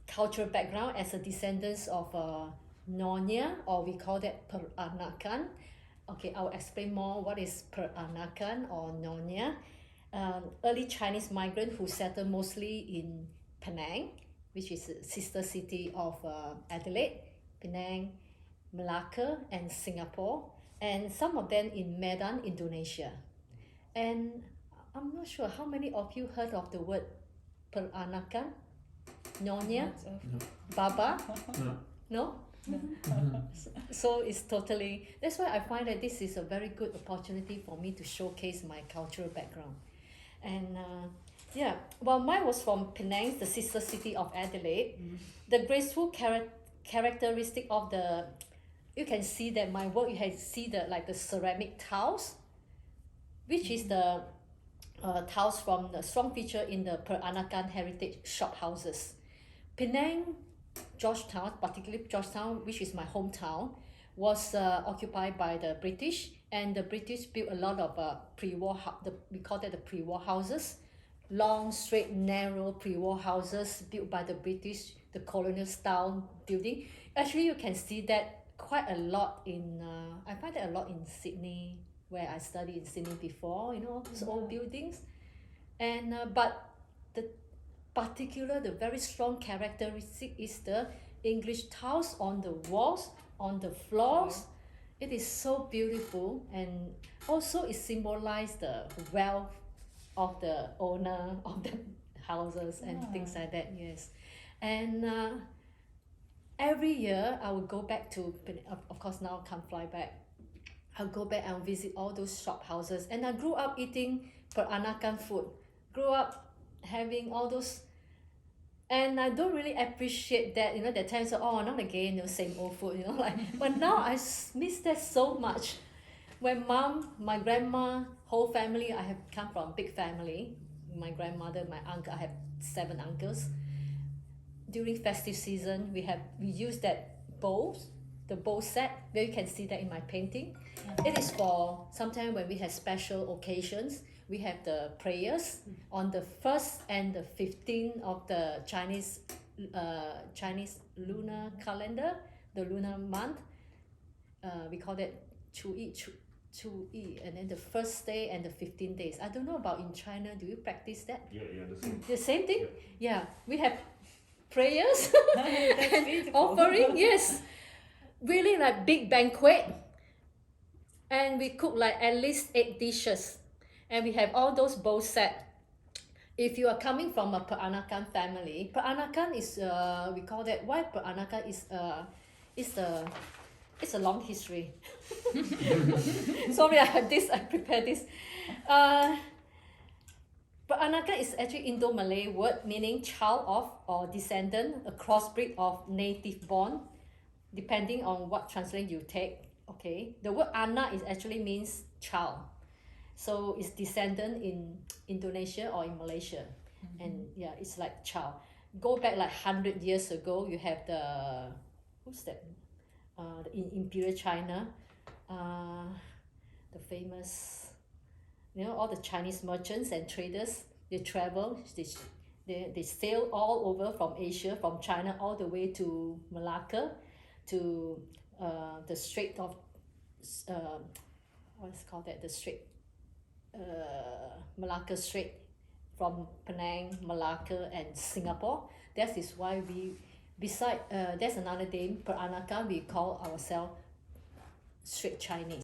cultural background as a descendants of Nyonya, or we call that Peranakan. Okay, I'll explain more what is Peranakan or Nyonya. Early Chinese migrant who settled mostly in Penang, which is a sister city of Adelaide, Penang, Malacca, and Singapore, and some of them in Medan, Indonesia. And I'm not sure how many of you heard of the word Peranakan, Nyonya, Baba? No? So it's totally, that's why I find that this is a very good opportunity for me to showcase my cultural background. And yeah, well, mine was from Penang, the sister city of Adelaide. The graceful characteristic of the, you can see that my work, you can see the like the ceramic tiles, which is the tiles from the strong feature in the Peranakan heritage shop houses. Penang, Georgetown, particularly Georgetown, which is my hometown, was occupied by the British, and the British built a lot of pre-war, we call that the pre-war houses, long, straight, narrow pre-war houses built by the British, the colonial style building. Actually, you can see that quite a lot in, I find that a lot in Sydney, where I studied in Sydney before, you know, those old buildings. And but the very strong characteristic is the English tiles on the walls, on the floors. It is so beautiful, and also it symbolizes the wealth of the owner of the houses and things like that. Yes. And every year I will go back to, of course now I can't fly back, I'll go back and visit all those shop houses. And I grew up eating Peranakan food, grew up having all those, and I don't really appreciate that, you know, that time, so, oh, not again, you know, same old food, you know, like, but now I miss that so much. When mom, my grandma, whole family, I have come from a big family, my grandmother, my uncle, I have 7 uncles. During festive season, we use that bowls, the bowl set, where you can see that in my painting. It is for sometimes when we have special occasions. We have the prayers on the 1st and the 15th of the Chinese lunar calendar, the lunar month. We call that Chu Yi, and then the first day and the 15 days. I don't know about in China, do you practice that? Yeah, the same. The same thing? Yeah, we have prayers and offering, yes. Really like big banquet. And we cook like at least 8 dishes. And we have all those bowls set. If you are coming from a Peranakan family, Peranakan is, we call that, why Peranakan is it's a long history. Sorry, I prepared this. Peranakan is actually Indo-Malay word meaning child of or descendant, a crossbreed of native born, depending on what translation you take. Okay, the word anak is actually means child. So it's descendant in Indonesia or in Malaysia. And yeah, it's like child. Go back like 100 years ago, you have the, who's that? In Imperial China, the famous, you know, all the Chinese merchants and traders, they travel, they sail all over from Asia, from China all the way to Malacca, to the Strait of, what's called that, the Strait, Malacca Strait, from Penang, Malacca, and Singapore. That is why we, beside, there's another name, Peranakan, we call ourselves Strait Chinese.